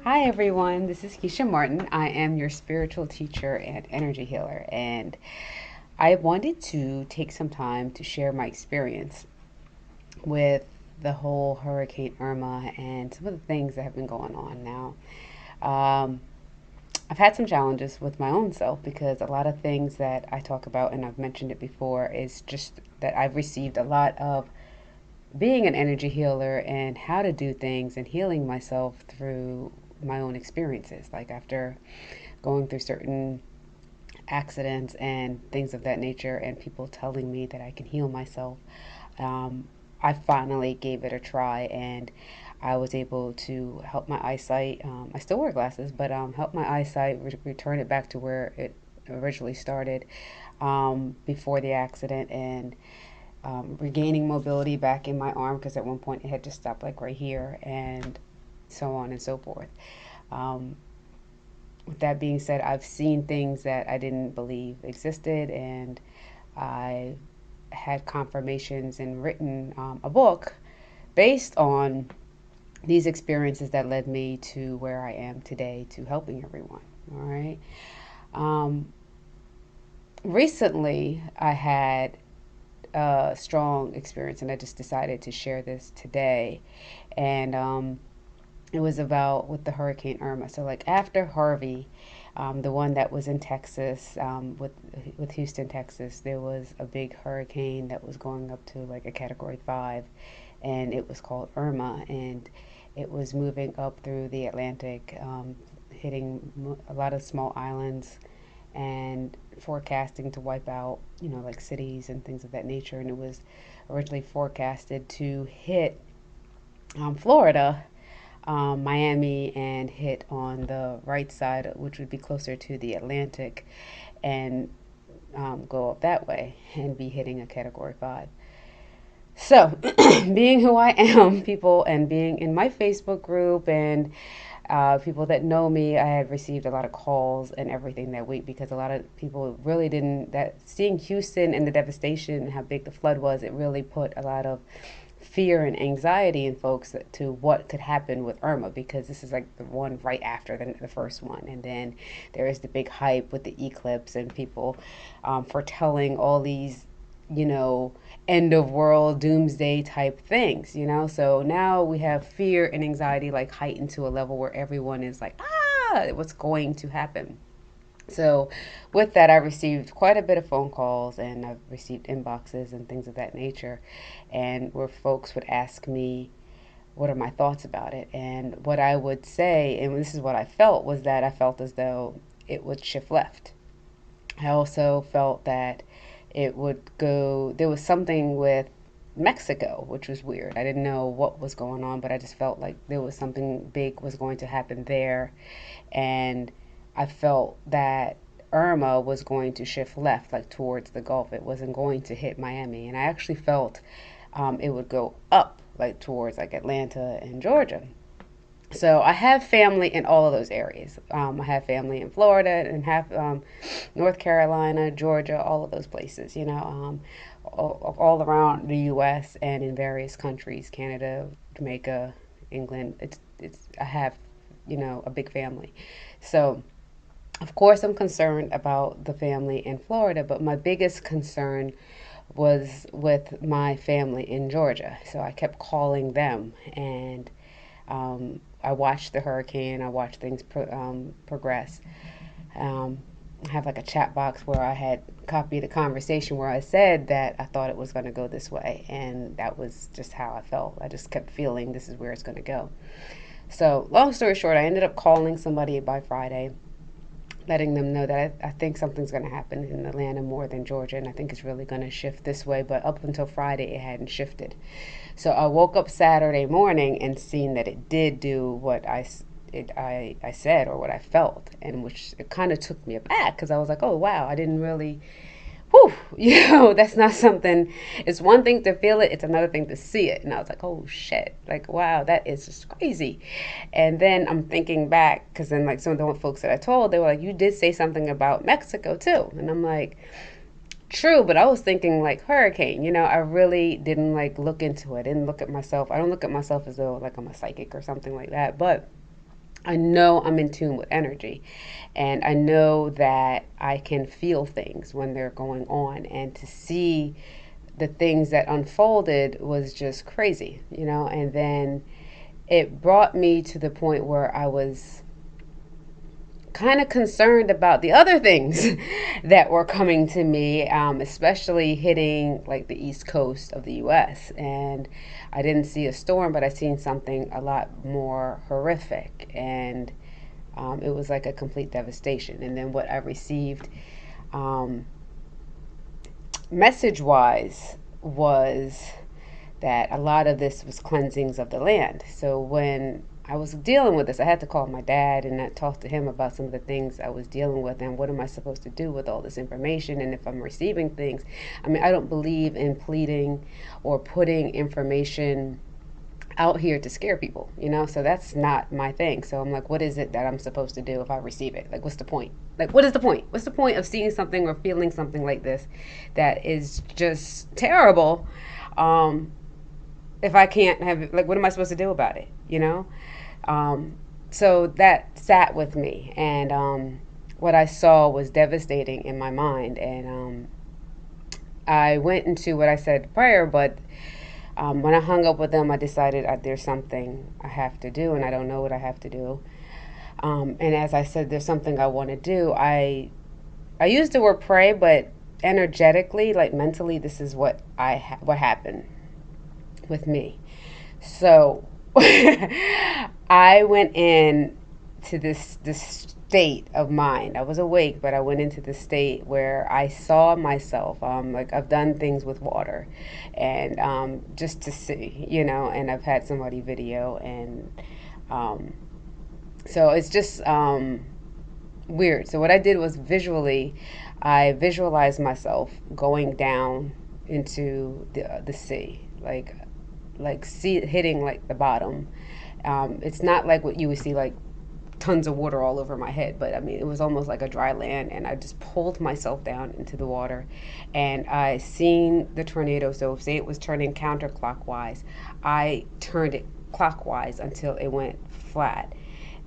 Hi everyone, this is Keshia Martin. I am your spiritual teacher and energy healer, and I wanted to take some time to share my experience with the whole Hurricane Irma and some of the things that have been going on now. Um, I've had some challenges with my own self because a lot of things that I talk about, and I've mentioned it before, is just that I've received a lot of being an energy healer and how to do things and healing myself through my own experiences. Like after going through certain accidents and things of that nature, and people telling me that I can heal myself, um, I finally gave it a try and I was able to help my eyesight. I still wear glasses, but help my eyesight return it back to where it originally started before the accident, and regaining mobility back in my arm because at one point it had just stopped like right here, and so on and so forth. Um, with that being said, I've seen things that I didn't believe existed, and I had confirmations and written a book based on these experiences that led me to where I am today, to helping everyone. All right. Um, Recently, I had a strong experience, and I just decided to share this today. And it was about with the Hurricane Irma. So, like after Harvey, the one that was in Texas, with Houston, Texas, there was a big hurricane that was going up to like a Category 5, and it was called Irma, and it was moving up through the Atlantic, hitting a lot of small islands and forecasting to wipe out, like cities and things of that nature. And it was originally forecasted to hit Florida, Miami, and hit on the right side, which would be closer to the Atlantic, and go up that way and be hitting a Category 5. So, being who I am, people, and being in my Facebook group and people that know me, I had received a lot of calls and everything that week because a lot of people really didn't, that seeing Houston and the devastation and how big the flood was, it really put a lot of fear and anxiety in folks to what could happen with Irma, because this is like the one right after the first one. And then there is the big hype with the eclipse and people foretelling all these, you know, end of world doomsday type things, So now we have fear and anxiety like heightened to a level where everyone is like, what's going to happen? So, with that, I received quite a bit of phone calls, and I've received inboxes and things of that nature, and where folks would ask me, what are my thoughts about it? And what I would say, and this is what I felt, was that I felt as though it would shift left. I also felt that it would go, there was something with Mexico, which was weird. I didn't know what was going on, but I just felt like there was something big was going to happen there. And I felt that Irma was going to shift left, like towards the Gulf. It wasn't going to hit Miami. And I actually felt it would go up, like towards like Atlanta and Georgia. So I have family in all of those areas. I have family in Florida and have North Carolina, Georgia, all of those places, all around the U.S. and in various countries, Canada, Jamaica, England. I have, a big family. So, of course, I'm concerned about the family in Florida, but my biggest concern was with my family in Georgia. So I kept calling them, and I watched the hurricane. I watched things progress. Um, I have like a chat box where I had copied a conversation where I said that I thought it was going to go this way, and that was just how I felt. I just kept feeling this is where it's going to go. So, long story short, I ended up calling somebody by Friday, letting them know that I think something's going to happen in Atlanta more than Georgia, and I think it's really going to shift this way. But up until Friday, it hadn't shifted. So I woke up Saturday morning and seen that it did do what I said, or what I felt, and which it kind of took me aback because I was like, oh wow, I didn't really, whew, that's not something. It's one thing to feel it, it's another thing to see it. And I was like, oh shit, like wow, that is just crazy. And then I'm thinking back, because then like some of the folks that I told, they were like, you did say something about Mexico too, and I'm like, true, but I was thinking like hurricane. I really didn't like look into it. I didn't look at myself. I don't look at myself as though like I'm a psychic or something like that. But I know I'm in tune with energy, and I know that I can feel things when they're going on, and to see the things that unfolded was just crazy, you know. And then it brought me to the point where I was kind of concerned about the other things that were coming to me, especially hitting like the east coast of the US. And I didn't see a storm, but I seen something a lot more horrific. And it was like a complete devastation. And then what I received, um, message wise, was that a lot of this was cleansings of the land. So when I was dealing with this, I had to call my dad and I talked to him about some of the things I was dealing with and what am I supposed to do with all this information, and if I'm receiving things. I mean, I don't believe in pleading or putting information out here to scare people, you know? So that's not my thing. So I'm like, what is it that I'm supposed to do if I receive it? Like, what's the point? Like, what is the point? What's the point of seeing something or feeling something like this that is just terrible? Um, if I can't have it, like, what am I supposed to do about it? You know? Um, so that sat with me, and what I saw was devastating in my mind. And I went into what I said prior, but when I hung up with them, I decided there's something I have to do, and I don't know what I have to do. And as I said, there's something I want to do. I used the word pray, but energetically, like mentally, this is what what happened with me. So I went in to this state of mind. I was awake, but I went into the state where I saw myself. Like, I've done things with water, and just to see, you know. And I've had somebody video, and um, so it's just weird. So what I did was visually, I visualized myself going down into the sea, like sea hitting like the bottom. It's not like what you would see, like tons of water all over my head, but I mean, it was almost like a dry land, and I just pulled myself down into the water, and I seen the tornado. So say it was turning counterclockwise, I turned it clockwise until it went flat.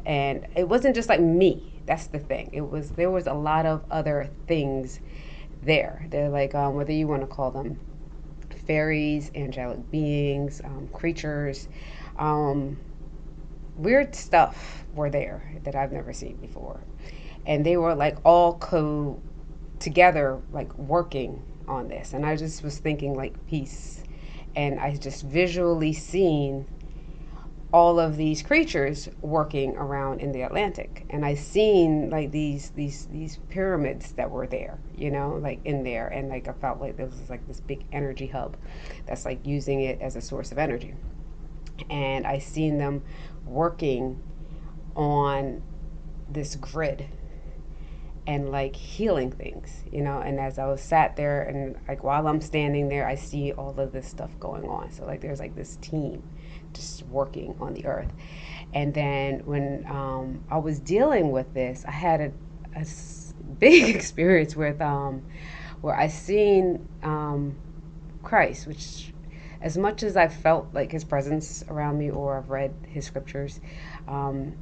And it wasn't just like me. That's the thing. There was a lot of other things there. They're like, whether you want to call them fairies, angelic beings, creatures, um, weird stuff were there that I've never seen before. And they were like all together, like working on this. And I just was thinking like peace. And I just visually seen all of these creatures working around in the Atlantic. And I seen like these pyramids that were there, you know, like in there. And like I felt like there was like this big energy hub that's like using it as a source of energy. And I seen them working on this grid and like healing things, you know. And as I was sat there, and like while I'm standing there, I see all of this stuff going on. So like there's like this team just working on the earth. And then when I was dealing with this, I had a big experience with where I seen Christ, which, as much as I felt like his presence around me, or I've read his scriptures, um,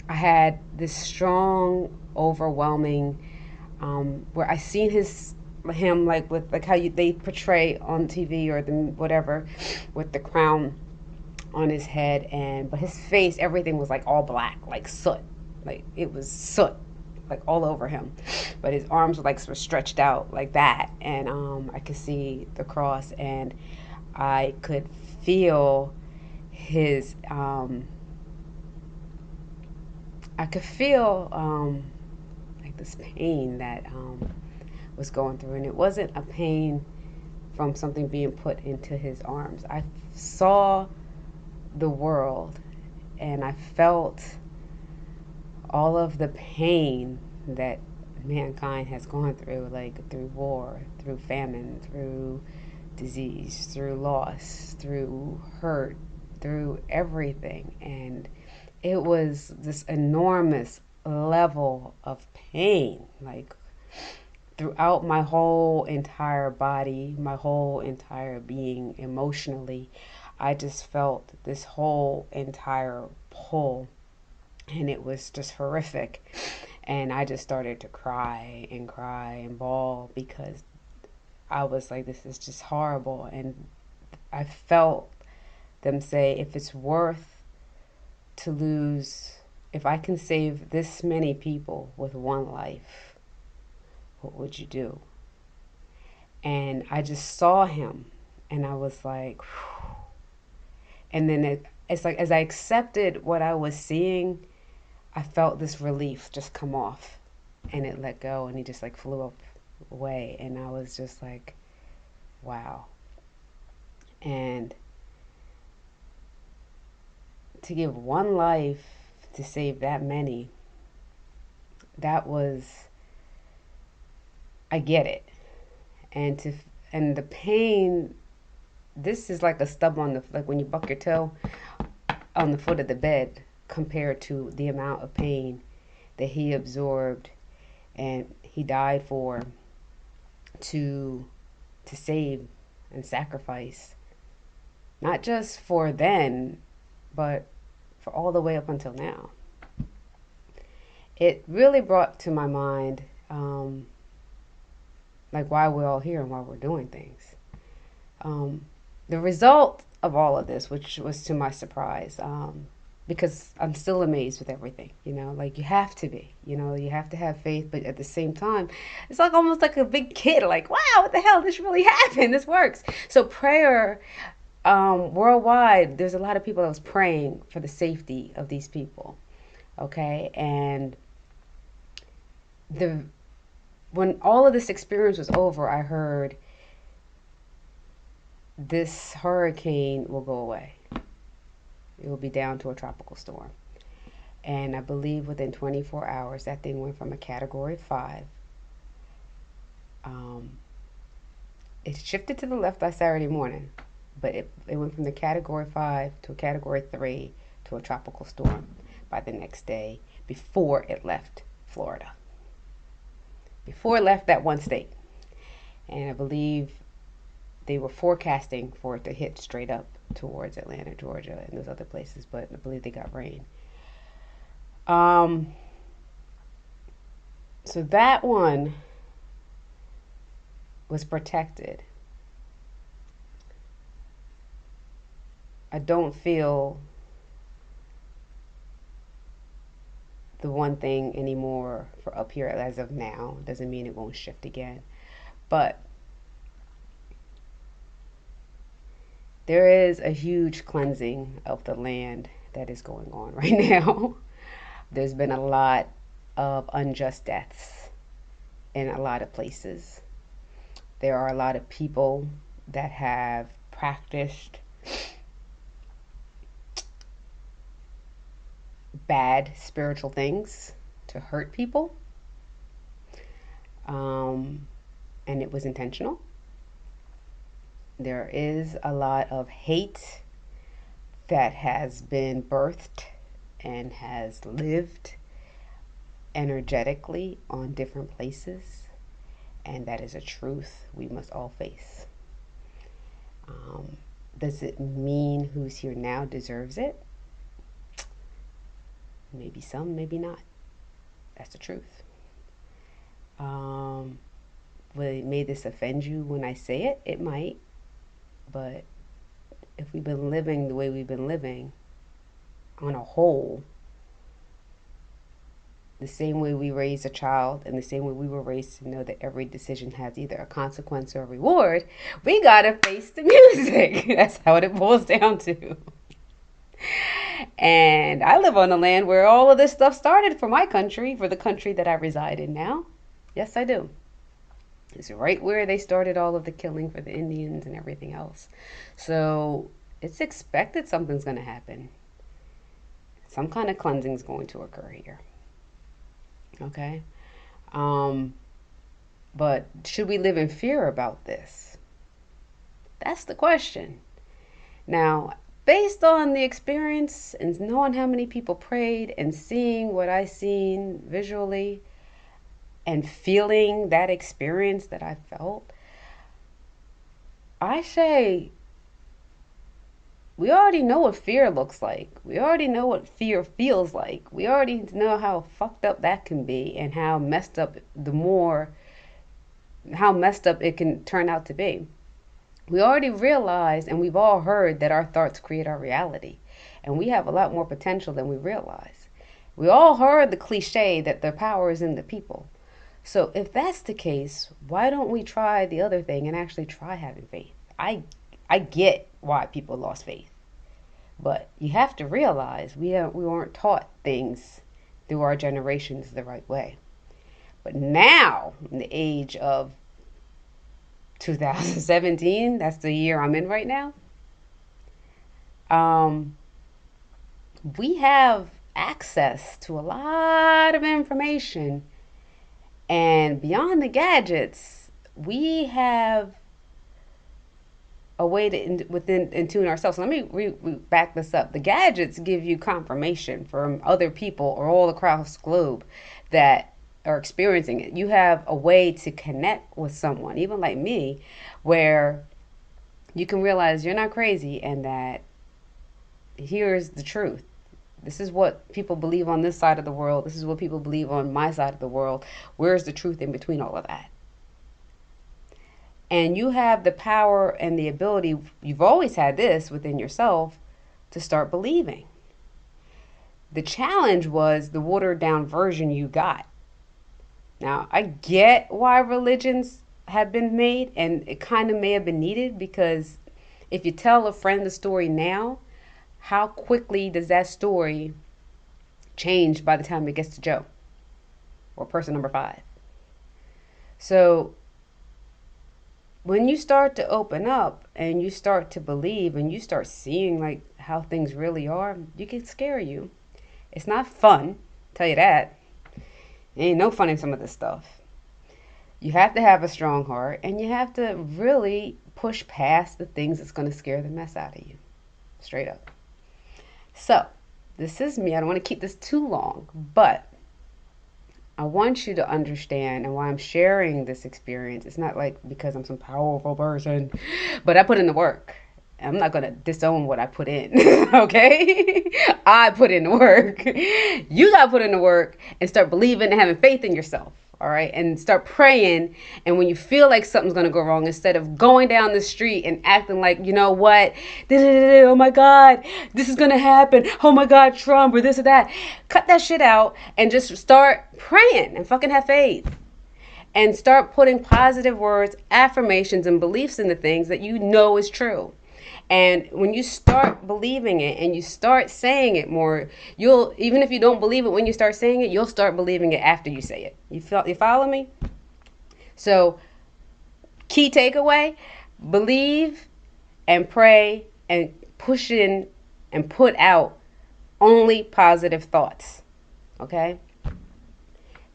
I had this strong, overwhelming, where I seen him like with like how they portray on TV or the whatever, with the crown on his head, and but his face, everything was like all black, like soot, like it was soot, like all over him. But his arms were like sort of stretched out like that, and I could see the cross, and I could feel his I could feel like this pain that was going through, and it wasn't a pain from something being put into his arms. I saw the world, and I felt all of the pain that mankind has gone through, like through war, through famine, through disease, through loss, through hurt, through everything. And it was this enormous level of pain, like throughout my whole entire body, my whole entire being. Emotionally, I just felt this whole entire pull and it was just horrific. And I just started to cry and bawl because I was like, this is just horrible. And I felt them say, if it's worth to lose, if I can save this many people with one life, what would you do? And I just saw him, and I was like, whew. And then it's like, as I accepted what I was seeing, I felt this relief just come off, and it let go, and he just like flew up away. And I was just like, wow. And to give one life to save that many, that was, I get it. And the pain, this is like a stub on the, like when you buck your toe on the foot of the bed, compared to the amount of pain that he absorbed and he died for, to save and sacrifice, not just for then, but for all the way up until now. It really brought to my mind like why we're all here and why we're doing things. The result of all of this, which was to my surprise, because I'm still amazed with everything, like you have to be, you have to have faith, but at the same time, it's like almost like a big kid, like, wow, what the hell, this really happened, this works. So prayer, worldwide, there's a lot of people that was praying for the safety of these people, okay? And when all of this experience was over, I heard this hurricane will go away. It will be down to a tropical storm. And I believe within 24 hours, that thing went from a category 5. It shifted to the left by Saturday morning, but it went from the category 5 to a category 3 to a tropical storm by the next day, before it left Florida. Before it left that one state. And I believe they were forecasting for it to hit straight up towards Atlanta, Georgia, and those other places, but I believe they got rain. So that one was protected. I don't feel the one thing anymore for up here as of now. Doesn't mean it won't shift again. But there is a huge cleansing of the land that is going on right now. There's been a lot of unjust deaths in a lot of places. There are a lot of people that have practiced bad spiritual things to hurt people. And it was intentional. There is a lot of hate that has been birthed and has lived energetically on different places, and that is a truth we must all face. Does it mean who's here now deserves it? Maybe some, maybe not. That's the truth. May this offend you when I say it? It might. But if we've been living the way we've been living on a whole, the same way we raise a child and the same way we were raised to know that every decision has either a consequence or a reward, we gotta face the music. That's how it boils down to. And I live on the land where all of this stuff started for my country, for the country that I reside in now. Yes, I do. It's right where they started all of the killing for the Indians and everything else. So it's expected something's going to happen. Some kind of cleansing is going to occur here. Okay? But should we live in fear about this? That's the question. Now, based on the experience and knowing how many people prayed and seeing what I seen visually and feeling that experience that I felt, I say We already know what fear looks like. We already know what fear feels like. We already know how fucked up that can be and how messed up it can turn out to be. We already realized and we've all heard that our thoughts create our reality. And we have a lot more potential than we realize. We all heard the cliche that the power is in the people. So if that's the case, why don't we try the other thing and actually try having faith? I get why people lost faith. But you have to realize we weren't taught things through our generations the right way. But now, in the age of 2017, that's the year I'm in right now, we have access to a lot of information. And beyond the gadgets, we have a way to tune ourselves. So let me back this up. The gadgets give you confirmation from other people or all across the globe that are experiencing it. You have a way to connect with someone, even like me, where you can realize you're not crazy and that here's the truth. This is what people believe on this side of the world. This is what people believe on my side of the world. Where's the truth in between all of that? And you have the power and the ability, you've always had this within yourself, to start believing. The challenge was the watered down version you got. Now, I get why religions have been made, and it kind of may have been needed, because if you tell a friend the story now, how quickly does that story change by the time it gets to Joe or person number 5? So when you start to open up and you start to believe and you start seeing like how things really are, you can scare you. It's not fun, tell you that. Ain't no fun in some of this stuff. You have to have a strong heart, and you have to really push past the things that's going to scare the mess out of you. Straight up. So, this is me. I don't want to keep this too long, but I want you to understand, and why I'm sharing this experience, it's not like because I'm some powerful person, but I put in the work. I'm not going to disown what I put in, okay? I put in the work. You got to put in the work and start believing and having faith in yourself, all right? And start praying. And when you feel like something's going to go wrong, instead of going down the street and acting like, you know what? Oh, my God, this is going to happen. Oh, my God, Trump or this or that. Cut that shit out and just start praying and fucking have faith. And start putting positive words, affirmations, and beliefs in the things that you know is true. And when you start believing it and you start saying it more, you'll, even if you don't believe it when you start saying it, you'll start believing it after you say it. You follow me? So, key takeaway, believe and pray and push in and put out only positive thoughts. Okay?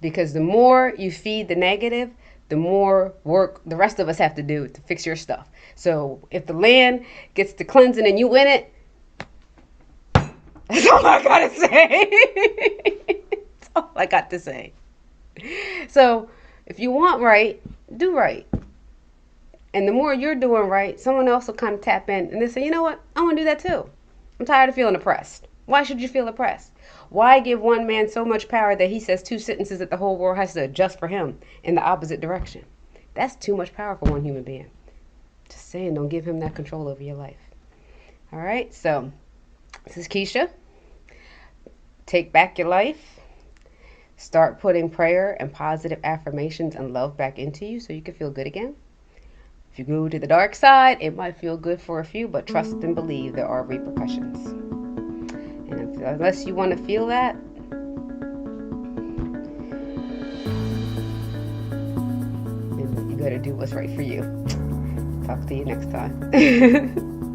Because the more you feed the negative, the more work the rest of us have to do to fix your stuff. So if the land gets to cleansing and you win it, that's all I gotta say. That's all I got to say. So if you want right, do right. And the more you're doing right, someone else will kind of tap in and they say, you know what? I want to do that too. I'm tired of feeling oppressed. Why should you feel oppressed? Why give one man so much power that he says 2 sentences that the whole world has to adjust for him in the opposite direction? That's too much power for one human being. Just saying, don't give him that control over your life. All right, so this is Keshia. Take back your life. Start putting prayer and positive affirmations and love back into you so you can feel good again. If you go to the dark side, it might feel good for a few, but trust and believe there are repercussions. And unless you want to feel that, you got to do what's right for you. Talk to you next time.